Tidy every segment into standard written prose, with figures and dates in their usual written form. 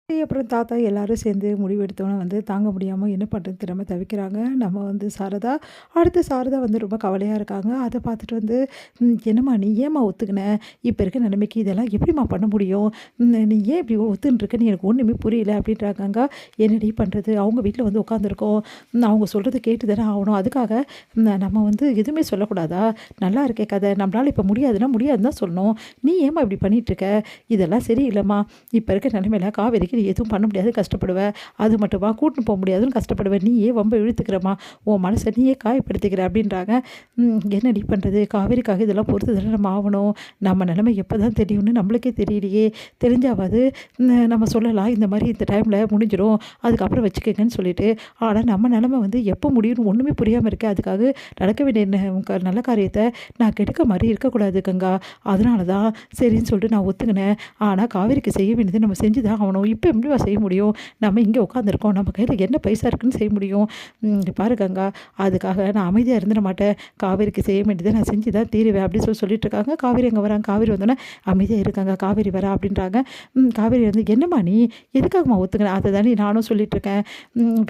அப்புறம் தாத்தா எல்லாரும் சேர்ந்து முடிவெடுத்தோன்னே தாங்க முடியாம என்ன பண்ணுறதுன்னு தெரியாம தவிக்கிறாங்க. நம்ம சாரதா, அடுத்து சாரதா ரொம்ப கவலையா இருக்காங்க. அத பார்த்துட்டு "என்னம்மா நீ ஏம்மா ஒத்துக்கின? இப்ப இருக்க நிலைமைக்கு இதெல்லாம் எப்படிம்மா பண்ண முடியும்? நீ ஏன் இப்படி ஒத்துன்ட்டு இருக்கன்னு எனக்கு ஒண்ணுமே புரியல" அப்படின்றாங்கங்க. என்னடி பண்றது? அவங்க வீட்ல உட்காந்துருக்கோம். அவங்க சொல்றத கேட்டு தானே ஆகணும். அதுக்காக நம்ம எதுவுமே சொல்லக்கூடாதா? நல்லா இருக்கே கதை. நம்மளால இப்ப முடியாதுன்னா முடியாதுன்னு தான் சொல்லணும். நீ ஏம்மா இப்படி பண்ணிட்டுருக்க? இதெல்லாம் சரியில்லம்மா. இப்ப இருக்க நிலைமையில காவேரிக்கு நீ எதுவும் பண்ண முடியாது, கஷ்டப்படுவ. அது மட்டுமா கூட்டின்னு போ முடியாதுன்னு கஷ்டப்படுவ. நீயே வம்ப இழுத்துக்கிறம்மா. உன் மனச நீயே காயப்படுத்திக்கிற அப்படின்றாங்க. என்னடி பண்ணுறது? காவேரிக்காக இதெல்லாம் பொறுத்து தானே நம்ம ஆகணும். நம்ம நிலைமை எப்போ தான் தெரியும்னு நம்மளுக்கே தெரியலையே. தெரிஞ்சாவது நம்ம சொல்லலாம், இந்த மாதிரி இந்த டைமில் முடிஞ்சிடும், அதுக்கப்புறம் வச்சுக்கோங்கன்னு சொல்லிட்டு. ஆனால் நம்ம நிலைமை எப்போ முடியும்னு ஒன்றுமே புரியாமல் இருக்கு. அதுக்காக நடக்க வேண்டிய நல்ல காரியத்தை நான் கெடுக்க மாதிரி இருக்கக்கூடாது கங்கா. அதனால தான் சரின்னு சொல்லிட்டு நான் ஒத்துக்கினேன். ஆனால் காவேரிக்கு செய்ய வேண்டியது நம்ம செஞ்சு தான் ஆகணும். இப்போ எப்படிவா செய்ய முடியும்? நம்ம இங்கே உட்காந்துருக்கோம். நம்ம கையில் என்ன பைசா இருக்குன்னு செய்ய முடியும்? பாரு கங்கா, அதுக்காக நான் அமைதியாக இருந்துட மாட்டேன். காவேரிக்கு செய்ய வேண்டியதை நான் செஞ்சு தான் தீருவேன் அப்படின்னு சொல்லிட்டு இருக்காங்க. காவேரி அங்கே வராங்க. காவேரி வந்தோடனே அமைதியாக இருக்காங்க. காவேரி வரா அப்படின்றாங்க. காவேரி என்னம்மா நீ எதுக்காகம்மா ஒத்துக்கின? அதை தானே நானும் சொல்லிட்டு இருக்கேன்.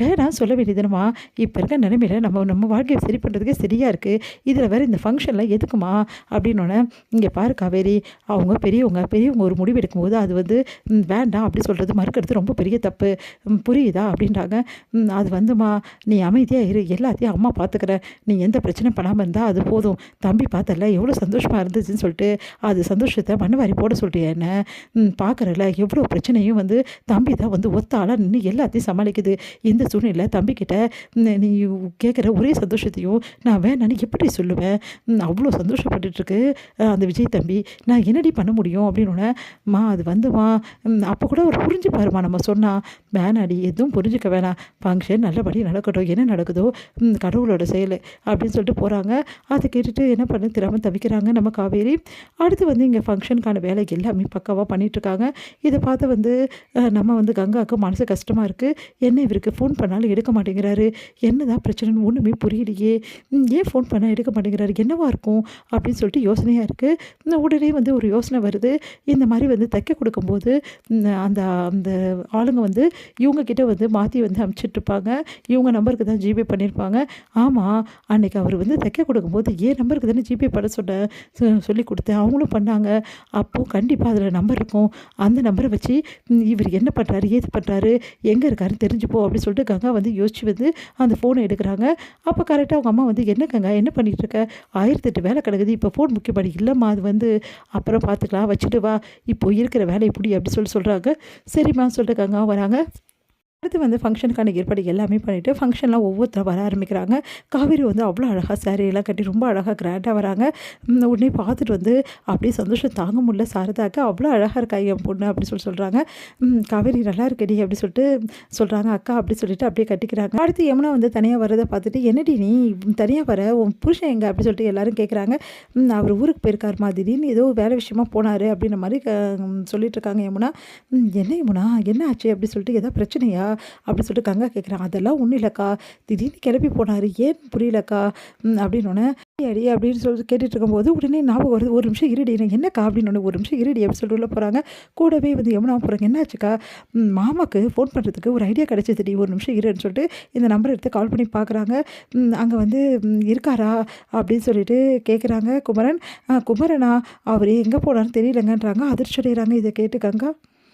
வேணாம் சொல்ல வேண்டியதுனம்மா. இப்போ இருக்க நிலைமையில நம்ம வாழ்க்கையை சரி பண்ணுறதுக்கே சரியாக இருக்குது. இதில் வேறு இந்த ஃபங்க்ஷனில் எதுக்குமா அப்படின்னோடனே, இங்கே பாரு காவேரி, அவங்க பெரியவங்க ஒரு முடிவு எடுக்கும்போது அது வேண்டாம் அப்படி சொல்கிறது மறுக்கிறது ரொம்ப பெரிய தப்பு. புரியுதா அப்படின்றாங்க. அது நீ அமைதியாக இரு, எல்லாத்தையும் அம்மா பார்த்துக்கிறேன். நீ எந்த பிரச்சனையும் பண்ணாமல் இருந்தால் அது போதும். தம்பி பார்த்தல எவ்வளோ சந்தோஷமாக இருந்துச்சுன்னு சொல்லிட்டு அது சந்தோஷத்தை மண்ணு போட சொல்லிட்டு என்ன பார்க்குறல எவ்வளோ பிரச்சனையும் தம்பி தான் ஒத்த ஆளாக நின்று எல்லாத்தையும் சமாளிக்குது. இந்த சூழ்நிலை தம்பிக்கிட்ட நீ கேட்குற ஒரே சந்தோஷத்தையும் நான் வேணான்னு எப்படி சொல்லுவேன்? அவ்வளோ சந்தோஷப்பட்டுருக்கு அந்த விஜய் தம்பி. நான் என்னடி பண்ண முடியும் அப்படின்னு அது அப்போ கூட ஒரு புரிஞ்சு பாருமா நம்ம சொன்னால். வேணாடி எதுவும் புரிஞ்சுக்க வேணாம். ஃபங்க்ஷன் நல்லபடி நடக்கட்டும். என்ன நடக்குதோ கடவுளோட செயல் அப்படின்னு சொல்லிட்டு போகிறாங்க. அதை கேட்டுட்டு என்ன பண்ண தெரியாமல் தவிக்கிறாங்க நம்ம காவேரி. அடுத்து இங்கே ஃபங்க்ஷனுக்கான வேலை எல்லாமே பக்காவாக பண்ணிகிட்ருக்காங்க. இதை பார்த்து நம்ம கங்காவுக்கு மனசு கஷ்டமாக இருக்குது. என்ன இவருக்கு ஃபோன் பண்ணாலும் எடுக்க மாட்டேங்கிறாரு, என்னதான் பிரச்சனைன்னு ஒன்றுமே புரியலையே. ஏன் ஃபோன் பண்ணால் எடுக்க மாட்டேங்கிறாரு, என்னவா இருக்கும் அப்படின்னு சொல்லிட்டு யோசனையாக இருக்குது. உடனே ஒரு யோசனை வருது. இந்த மாதிரி தைக்க கொடுக்கும்போது அந்த அந்த ஆளுங்க இவங்க கிட்ட மாற்றி அனுப்பிச்சிட்ருப்பாங்க. இவங்க நம்பருக்கு தான் ஜிபே பண்ணியிருப்பாங்க. ஆமாம், அன்றைக்கி அவர் தைக்க கொடுக்கும்போது ஏன் நம்பருக்கு தானே ஜிபே பண்ண சொல்லி கொடுத்தேன். அவங்களும் பண்ணாங்க. அப்போது கண்டிப்பாக அதில் நம்பர் இருக்கும். அந்த நம்பரை வச்சு இவர் என்ன பண்ணுறாரு, ஏது பண்ணுறாரு, எங்கே இருக்காருன்னு தெரிஞ்சுப்போ அப்படின்னு சொல்லிட்டு கங்கா யோசிச்சு அந்த ஃபோனை எடுக்கிறாங்க. அப்போ கரெக்டாக அவங்க அம்மா என்ன கங்கா என்ன பண்ணிகிட்டு இருக்க? 1008 வேலை கிடக்குது, இப்போ ஃபோன் முக்கியப்படி இல்லைம்மா, அது அப்புறம் பார்த்துக்கலாம், வச்சுட்டு வா, இப்போ இருக்கிற வேலை இப்படி அப்படி சொல்கிறாங்க. சரிம்மா சொல்லிட்டு கங்கா வராங்க. அடுத்து ஃபங்க்ஷனுக்கான ஏற்பாடு எல்லாமே பண்ணிவிட்டு ஃபங்க்ஷன்லாம் ஒவ்வொருத்தரும் வர ஆரம்பிக்கிறாங்க. காவேரி அவ்வளோ அழகாக சாரியெல்லாம் கட்டி ரொம்ப அழகாக கிராண்டாக வராங்க. உடனே பார்த்துட்டு அப்படியே சந்தோஷம் தாங்க முடியல சாரதாக்கு. அவ்வளோ அழகாக இருக்கா என் பொண்ணு அப்படி சொல்கிறாங்க. காவேரி நல்லா இருக்கடி அப்படி சொல்லிட்டு சொல்கிறாங்க. அக்கா அப்படி சொல்லிட்டு அப்படியே கட்டிக்கிறாங்க. அடுத்து யமுனா தனியாக வரதை பார்த்துட்டு என்னடி நீ தனியாக வர, உன் புருஷன் எங்கே அப்படி சொல்லிட்டு எல்லாரும் கேட்குறாங்க. அவர் ஊருக்கு போயிருக்காருமா, திடீர்னு ஏதோ வேலை விஷயமா போனார் அப்படின்ற மாதிரி சொல்லிட்டு இருக்காங்க யமுனா. என்ன யமுனா என்ன ஆச்சு அப்படி சொல்லிட்டு ஏதாவது பிரச்சனையா அப்படி சொல்லிட்டு கங்கா கேட்குறான். அதெல்லாம் ஒன்றும் இல்லைக்கா, திடீர்னு கிளம்பி போனார், ஏன் புரியலக்கா அப்படின்னோடனே அடி அப்படின்னு சொல்லிட்டு கேட்டுட்டு இருக்கும்போது உடனே ஞாபகம் வருது. ஒரு நிமிஷம் இருடி, என்னக்கா அப்படின்னோடனே ஒரு நிமிஷம் இருடி அப்படி சொல்லிட்டு உள்ள போகிறாங்க. கூடவே யமுனா போகிறாங்க. என்னாச்சுக்கா? மாமாவுக்கு ஃபோன் பண்ணுறதுக்கு ஒரு ஐடியா கிடைச்சதுடி, ஒரு நிமிஷம் இருன்னு சொல்லிட்டு இந்த நம்பர் எடுத்து கால் பண்ணி பார்க்குறாங்க. அங்கே இருக்காரா அப்படின்னு சொல்லிட்டு கேட்குறாங்க. குமரன். குமரனா? அவர் எங்கே போனான்னு தெரியலங்கன்றாங்க. அதிர்ச்சி அடைகிறாங்க இதை கேட்டு கங்கா.